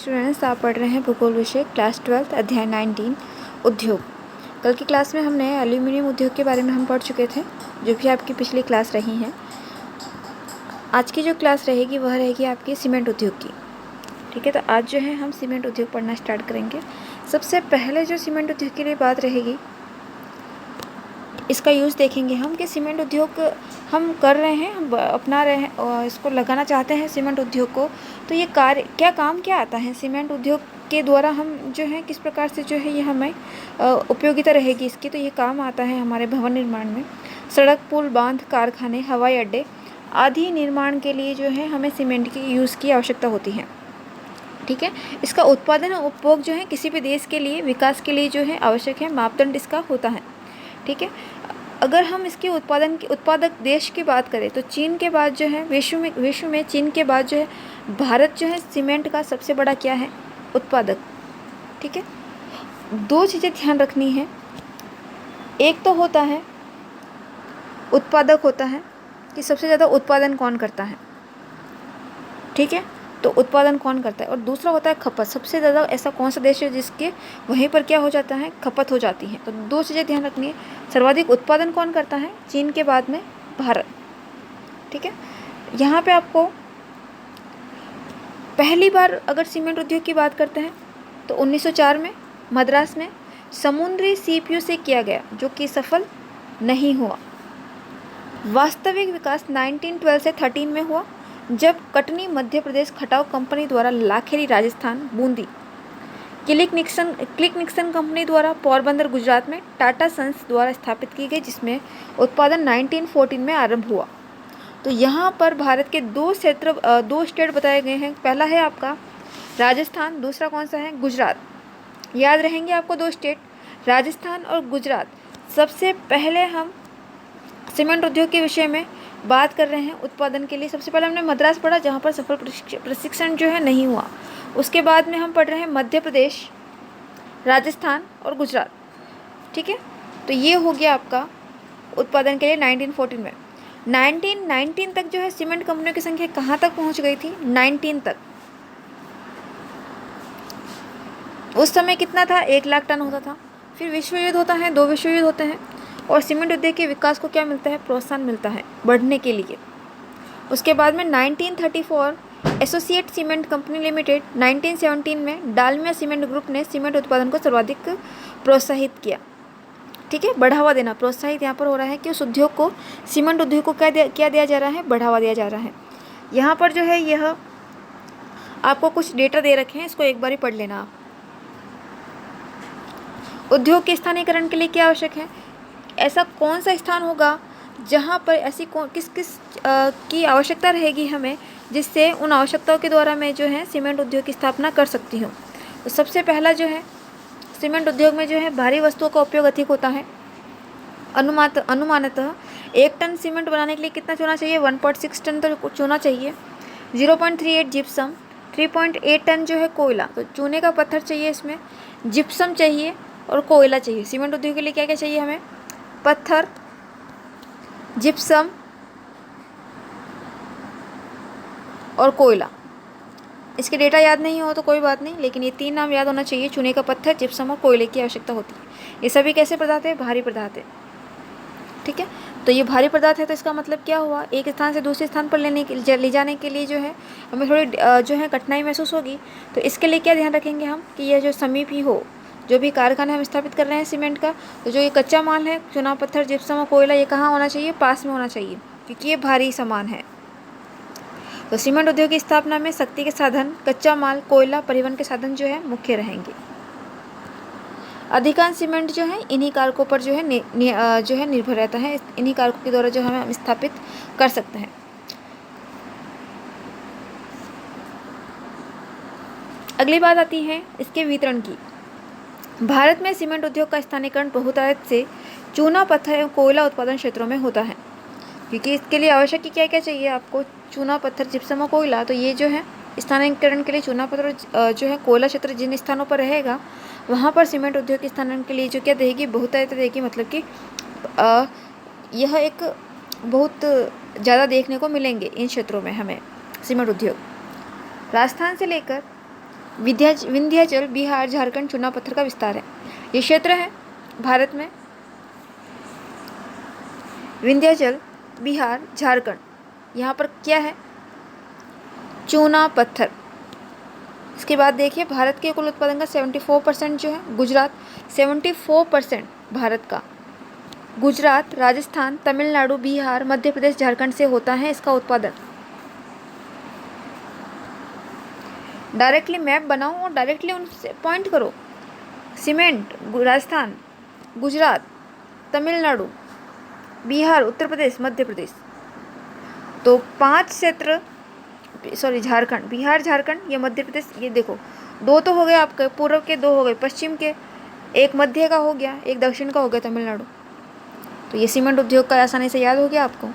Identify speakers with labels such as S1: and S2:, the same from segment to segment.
S1: Students, आप पढ़ रहे हैं भूगोल विषय क्लास 12 अध्याय 19 उद्योग। कल की क्लास में हमने एल्यूमिनियम उद्योग के बारे में हम पढ़ चुके थे, जो कि आपकी पिछली क्लास रही हैं। आज की जो क्लास रहेगी वह रहेगी आपकी सीमेंट उद्योग की। ठीक है, तो आज जो है हम सीमेंट उद्योग पढ़ना स्टार्ट करेंगे। सबसे पहले जो सीमेंट उद्योग के लिए बात रहेगी, इसका यूज़ देखेंगे हम कि सीमेंट उद्योग हम कर रहे हैं, हम अपना रहे हैं और इसको लगाना चाहते हैं सीमेंट उद्योग को। तो ये कार्य क्या आता है सीमेंट उद्योग के द्वारा, हम जो है किस प्रकार से जो है ये हमें उपयोगिता रहेगी इसकी। तो ये काम आता है हमारे भवन निर्माण में, सड़क, पुल, बांध, कारखाने, हवाई अड्डे आदि निर्माण के लिए जो है हमें सीमेंट की यूज़ की आवश्यकता होती है। ठीक है, इसका उत्पादन और उपभोग जो है किसी भी देश के लिए विकास के लिए जो है आवश्यक है, मापदंड इसका होता है। ठीक है, अगर हम इसके उत्पादक देश की बात करें तो चीन के बाद जो है विश्व में चीन के बाद जो है भारत जो है सीमेंट का सबसे बड़ा क्या है, उत्पादक। ठीक है, दो चीज़ें ध्यान रखनी है, एक तो होता है उत्पादक होता है कि सबसे ज़्यादा उत्पादन कौन करता है। ठीक है, तो उत्पादन कौन करता है, और दूसरा होता है खपत, सबसे ज़्यादा ऐसा कौन सा देश है जिसके वहीं पर क्या हो जाता है, खपत हो जाती है। तो दो चीज़ें ध्यान रखनी है, सर्वाधिक उत्पादन कौन करता है, चीन के बाद में भारत। ठीक है, यहाँ पे आपको पहली बार अगर सीमेंट उद्योग की बात करते हैं तो 1904 में मद्रास में समुद्री सीपीयू से किया गया, जो कि सफल नहीं हुआ। वास्तविक विकास 1912 से 13 में हुआ, जब कटनी मध्य प्रदेश खटाव कंपनी द्वारा Lakheri Rajasthan, Bundi click Nixon company द्वारा पोरबंदर गुजरात में टाटा सन्स द्वारा स्थापित की गई, जिसमें उत्पादन 1914 में आरंभ हुआ। तो यहाँ पर भारत के दो स्टेट बताए गए हैं। पहला है आपका राजस्थान, दूसरा कौन सा है, गुजरात। याद रहेंगे आपको दो स्टेट, राजस्थान और गुजरात। सबसे पहले हम सीमेंट उद्योग के विषय में बात कर रहे हैं उत्पादन के लिए। सबसे पहले हमने मद्रास पढ़ा, जहाँ पर सफल प्रशिक्षण जो है नहीं हुआ। उसके बाद में हम पढ़ रहे हैं मध्य प्रदेश, राजस्थान और गुजरात। ठीक है, तो ये हो गया आपका उत्पादन के लिए 1914 में। 1919 तक जो है सीमेंट कंपनियों की संख्या कहाँ तक पहुँच गई थी, 19 तक। उस समय कितना था, 1 लाख टन होता था। फिर विश्व युद्ध होता है, 2 विश्व युद्ध होते हैं, और सीमेंट उद्योग के विकास को क्या मिलता है, प्रोत्साहन मिलता है बढ़ने के लिए। उसके बाद में 1934 एसोसिएट सीमेंट कंपनी लिमिटेड, 1917 में डालमिया सीमेंट ग्रुप ने सीमेंट उत्पादन को सर्वाधिक प्रोत्साहित किया। ठीक है, बढ़ावा देना, प्रोत्साहित यहाँ पर हो रहा है कि उस उद्योग को, सीमेंट उद्योग को क्या दिया जा रहा है, बढ़ावा दिया जा रहा है। यहाँ पर जो है यह आपको कुछ डेटा दे रखे हैं, इसको एक बार ही पढ़ लेना आप। उद्योग के स्थानीयकरण के लिए क्या आवश्यक है, ऐसा कौन सा स्थान होगा जहाँ पर ऐसी किस की आवश्यकता रहेगी हमें, जिससे उन आवश्यकताओं के द्वारा मैं जो है सीमेंट उद्योग की स्थापना कर सकती हूँ। तो सबसे पहला जो है सीमेंट उद्योग में जो है भारी वस्तुओं का उपयोग अधिक होता है। अनुमानतः 1 टन सीमेंट बनाने के लिए कितना चूना चाहिए, 1.6 टन तो चूना चाहिए। 0.38 जिप्सम, 3.8 टन जो है कोयला। तो चूने का पत्थर चाहिए, इसमें जिप्सम चाहिए और कोयला चाहिए। सीमेंट उद्योग के लिए क्या क्या चाहिए हमें, पत्थर, जिप्सम और कोयला। इसके डेटा याद नहीं हो तो कोई बात नहीं, लेकिन ये 3 नाम याद होना चाहिए, चूने का पत्थर, जिप्सम और कोयले की आवश्यकता होती है। ये सभी कैसे पदार्थ है, भारी पदार्थ है। ठीक है, तो ये भारी पदार्थ है, तो इसका मतलब क्या हुआ, एक स्थान से दूसरे स्थान पर ले जाने के लिए जो है हमें थोड़ी जो है कठिनाई महसूस होगी। तो इसके लिए क्या ध्यान रखेंगे हम कि यह जो समीप ही हो, जो भी कारखाना हम स्थापित कर रहे हैं सीमेंट का, तो जो ये कच्चा माल है, चूना पत्थर, जिप्सम और कोयला, ये कहाँ होना चाहिए, पास में होना चाहिए, क्योंकि ये भारी सामान है। तो सीमेंट उद्योग की स्थापना में शक्ति के साधन, कच्चा माल, कोयला, परिवहन के साधन जो है मुख्य रहेंगे। अधिकांश सीमेंट जो है इन्हीं कारकों पर जो है निर्भर रहता है, इन्हीं कारकों के द्वारा जो हम स्थापित कर सकते हैं। अगली बात आती है इसके वितरण की। भारत में सीमेंट उद्योग का स्थानीयकरण बहुतायत से चूना, पत्थर एवं कोयला उत्पादन क्षेत्रों में होता है, क्योंकि इसके लिए आवश्यक क्या क्या चाहिए आपको, चूना, पत्थर, जिप्सम और कोयला। तो ये जो है स्थानीयकरण के लिए चूना, पत्थर जो है कोयला क्षेत्र जिन स्थानों पर रहेगा, वहाँ पर सीमेंट उद्योग के स्थानांतरण के लिए जो क्या देगी, बहुतायत देगी। मतलब कि यह एक बहुत ज़्यादा देखने को मिलेंगे इन क्षेत्रों में हमें सीमेंट उद्योग। राजस्थान से लेकर विंध्याचल, बिहार, झारखंड, चूना पत्थर का विस्तार है। ये क्षेत्र है भारत में, विंध्याचल, बिहार, झारखंड, यहाँ पर क्या है, चूना पत्थर। इसके बाद देखिए भारत के कुल उत्पादन का 74% जो है गुजरात, 74% भारत का गुजरात, राजस्थान, तमिलनाडु, बिहार, मध्य प्रदेश, झारखंड से होता है इसका उत्पादन। डायरेक्टली मैप बनाओ और डायरेक्टली उनसे पॉइंट करो। सीमेंट राजस्थान, गुजरात, तमिलनाडु, बिहार, उत्तर प्रदेश, मध्य प्रदेश। तो 5 क्षेत्र, सॉरी झारखंड, बिहार, झारखंड, ये मध्य प्रदेश। ये देखो 2 तो हो गए आपके, पूर्व के 2 हो गए, पश्चिम के 1 मध्य का हो गया, 1 दक्षिण का हो गया, तमिलनाडु। तो ये सीमेंट उद्योग का आसानी से याद हो गया आपको।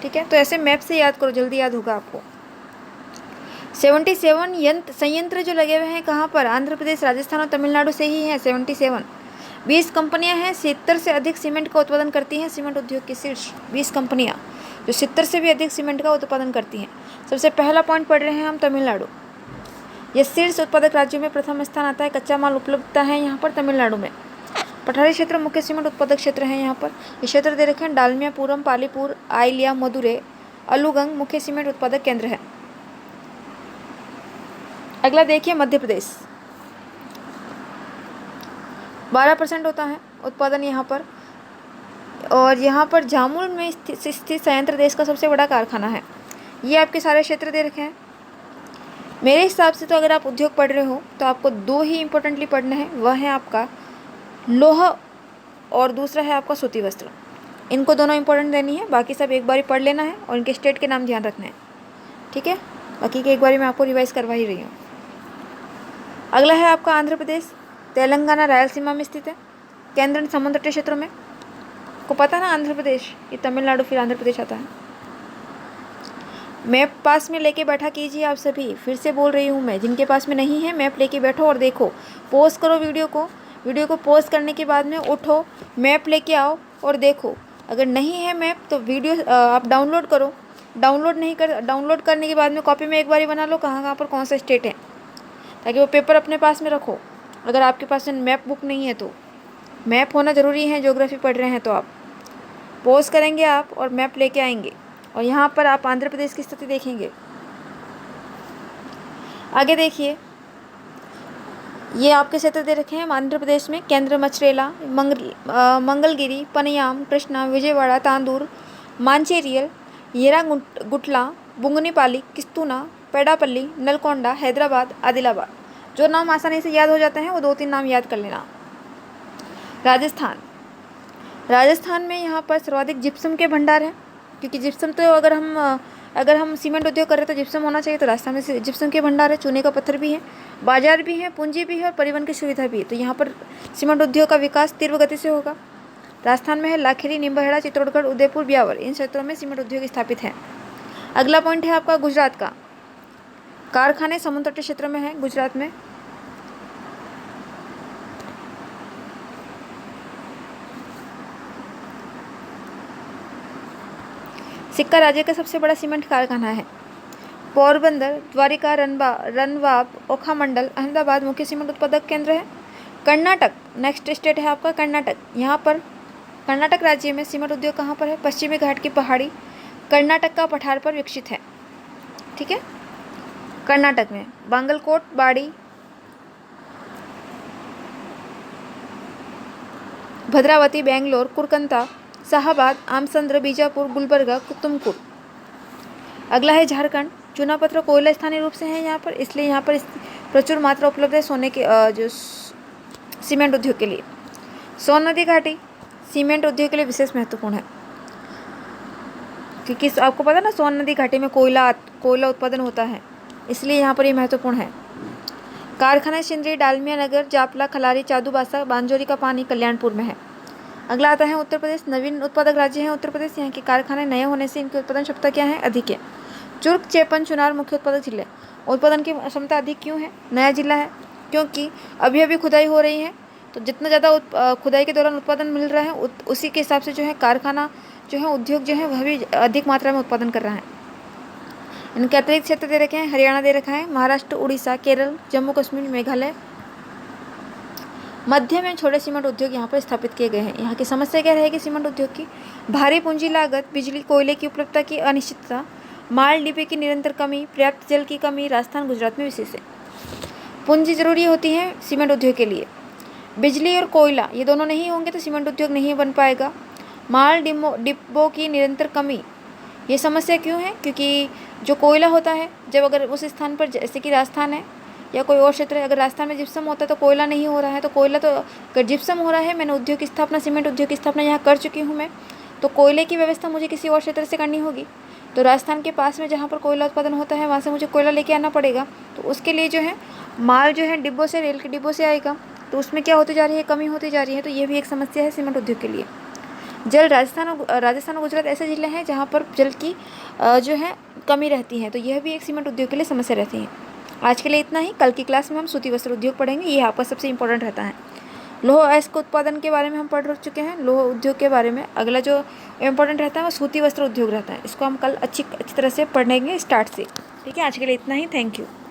S1: ठीक है, तो ऐसे मैप से याद करो, जल्दी याद होगा आपको। 77 संयंत्र जो लगे हुए हैं कहाँ पर, आंध्र प्रदेश, राजस्थान और तमिलनाडु से ही हैं 77। 20 कंपनियां हैं 70 से अधिक सीमेंट का उत्पादन करती हैं। सीमेंट उद्योग की शीर्ष 20 कंपनियां जो 70 से भी अधिक सीमेंट का उत्पादन करती हैं। सबसे पहला पॉइंट पढ़ रहे हैं हम, तमिलनाडु। यह शीर्ष उत्पादक राज्यों में प्रथम स्थान आता है। कच्चा माल उपलब्धता है यहाँ पर तमिलनाडु में। पठारी क्षेत्र मुख्य सीमेंट उत्पादक क्षेत्र है यहाँ पर। ये क्षेत्र दे रखे हैं, डालमियापुरम, पालीपुर, आइलिया, मदुरै, अलुगंग मुख्य सीमेंट उत्पादक केंद्र है। अगला देखिए मध्य प्रदेश, 12% होता है उत्पादन यहाँ पर। और यहाँ पर जामुल में स्थित संयंत्र देश का सबसे बड़ा कारखाना है। ये आपके सारे क्षेत्र दे रखे हैं। मेरे हिसाब से तो अगर आप उद्योग पढ़ रहे हो तो आपको 2 ही इम्पोर्टेंटली पढ़ना है, वह है आपका लोहा और दूसरा है आपका सूती वस्त्र। इनको दोनों इंपॉर्टेंट देनी है, बाकी सब एक बारी पढ़ लेना है और इनके स्टेट के नाम ध्यान रखना है। ठीक है, बाकी के एक बारी मैं आपको रिवाइज करवा ही रही हूँ। अगला है आपका आंध्र प्रदेश, तेलंगाना, रायलसीमा में स्थित है। केंद्र समुद्र तटीय क्षेत्रों में, को पता है ना, आंध्र प्रदेश, ये तमिलनाडु फिर आंध्र प्रदेश आता है। मैप पास में लेके बैठा कीजिए आप सभी, फिर से बोल रही हूँ मैं, जिनके पास में नहीं है मैप लेके बैठो और देखो। पॉज करो वीडियो को पॉज करने के बाद में उठो, मैप लेके आओ और देखो। अगर नहीं है मैप तो वीडियो आप डाउनलोड करो। डाउनलोड करने के बाद में कॉपी में एक बारी बना लो कहाँ पर कौन सा स्टेट है, ताकि वो पेपर अपने पास में रखो। अगर आपके पास में मैप बुक नहीं है तो मैप होना ज़रूरी है। ज्योग्राफी पढ़ रहे हैं तो आप पॉज करेंगे आप और मैप लेके आएंगे और यहाँ पर आप आंध्र प्रदेश की स्थिति देखेंगे। आगे देखिए, ये आपके क्षेत्र दे रखे हैं आंध्र प्रदेश में। केंद्र मछरेला, मंगलगिरी, पनयाम, कृष्णा, विजयवाड़ा, तांदूर, मांचेरियल, येरागुंटला, बुंगनीपाली, किस्तूना, पेडापल्ली, नलकोंडा, हैदराबाद, आदिलाबाद। जो नाम आसानी से याद हो जाते हैं वो 2-3 नाम याद कर लेना। राजस्थान में यहाँ पर सर्वाधिक जिप्सम के भंडार हैं, क्योंकि जिप्सम तो अगर हम सीमेंट उद्योग कर रहे हैं तो जिप्सम होना चाहिए। तो राजस्थान में जिप्सम के भंडार है, चूने का पत्थर भी है, बाजार भी है, पूंजी भी है और परिवहन की सुविधा भी है। तो यहाँ पर सीमेंट उद्योग का विकास तीव्र गति से होगा। राजस्थान में है लाखेरी, निम्बहेड़ा, चित्तौड़गढ़, उदयपुर, ब्यावर, इन क्षेत्रों में सीमेंट उद्योग स्थापित है। अगला पॉइंट है आपका गुजरात का। कारखाने समुद्र तटीय क्षेत्र में है गुजरात में। सिक्का राज्य का सबसे बड़ा सीमेंट कारखाना है। पोरबंदर, द्वारिका, रनवाब, ओखा मंडल, अहमदाबाद मुख्य सीमेंट उत्पादक केंद्र है। कर्नाटक नेक्स्ट स्टेट है आपका कर्नाटक। यहाँ पर कर्नाटक राज्य में सीमेंट उद्योग कहाँ पर है, पश्चिमी घाट की पहाड़ी कर्नाटक का पठार पर विकसित है। ठीक है, कर्नाटक में बांगलकोट, बाड़ी, भद्रावती, बेंगलोर, कुरकंता, शाहबाद, आमसंद्र, बीजापुर, गुलबर्गा, तुमकुर। अगला है झारखंड। चूना पत्थर कोयला स्थानीय रूप से है यहाँ पर, इसलिए यहाँ पर प्रचुर मात्रा उपलब्ध है सोने के जो सीमेंट उद्योग के लिए। सोन नदी घाटी सीमेंट उद्योग के लिए विशेष महत्वपूर्ण है, क्योंकि आपको पता है ना सोन नदी घाटी में कोयला उत्पादन होता है, इसलिए यहाँ पर ये महत्वपूर्ण है। कारखाना सिंदरी, डालमिया नगर, जापला, खलारी, चादूबासा, बांजोरी का पानी कल्याणपुर में है। अगला आता है उत्तर प्रदेश। नवीन उत्पादक राज्य है उत्तर प्रदेश। यहाँ के कारखाने नए होने से इनकी उत्पादन क्षमता क्या है, अधिक है। चुर्क, चेपन, चुनार मुख्य उत्पादक जिले। उत्पादन की क्षमता अधिक क्यों है, नया जिला है, क्योंकि अभी अभी खुदाई हो रही है, तो जितना ज़्यादा खुदाई के दौरान उत्पादन मिल रहा है उसी के हिसाब से जो है कारखाना जो है उद्योग जो है वह भी अधिक मात्रा में उत्पादन कर रहा है। इनके अतिरिक्त क्षेत्र दे रखे हैं, हरियाणा दे रखा है, महाराष्ट्र, उड़ीसा, केरल, जम्मू कश्मीर, मेघालय। मध्यम एवं छोटे सीमेंट उद्योग यहाँ पर स्थापित किए गए हैं। यहाँ की समस्या क्या रहेगी सीमेंट उद्योग की? भारी पूंजी लागत, बिजली कोयले की उपलब्धता की अनिश्चितता, माल डिब्बे की निरंतर कमी, पर्याप्त जल की कमी राजस्थान गुजरात में विशेष है। पूंजी जरूरी होती है सीमेंट उद्योग के लिए। बिजली और कोयला ये दोनों नहीं होंगे तो सीमेंट उद्योग नहीं बन पाएगा। माल डिब्बों की निरंतर कमी, ये समस्या क्यों है? क्योंकि जो कोयला होता है, जब अगर उस स्थान पर जैसे कि राजस्थान है या कोई और क्षेत्र है, अगर राजस्थान में जिप्सम होता है तो कोयला नहीं हो रहा है, तो कोयला तो अगर जिप्सम हो रहा है, मैंने उद्योग की स्थापना, सीमेंट उद्योग की स्थापना यहाँ कर चुकी हूँ मैं, तो कोयले की व्यवस्था मुझे किसी और क्षेत्र से करनी होगी। तो राजस्थान के पास में जहाँ पर कोयला उत्पादन होता है वहाँ से मुझे कोयला लेके आना पड़ेगा। तो उसके लिए जो है माल जो है डिब्बों से, रेल के डिब्बों से आएगा, तो उसमें क्या होती जा रही है? कमी होती जा रही है। तो ये भी एक समस्या है सीमेंट उद्योग के लिए। जल, राजस्थान और गुजरात ऐसे जिले हैं जहाँ पर जल की जो है कमी रहती है, तो यह भी एक सीमेंट उद्योग के लिए समस्या रहती है। आज के लिए इतना ही। कल की क्लास में हम सूती वस्त्र उद्योग पढ़ेंगे, ये आपका सबसे इंपॉर्टेंट रहता है। लौह अयस्क उत्पादन के बारे में हम पढ़ चुके हैं। लौह उद्योग के बारे में अगला जो इंपॉर्टेंट रहता है वो सूती वस्त्र उद्योग रहता है। इसको हम कल अच्छी तरह से पढ़ेंगे स्टार्ट से। ठीक है, आज के लिए इतना ही। Thank you.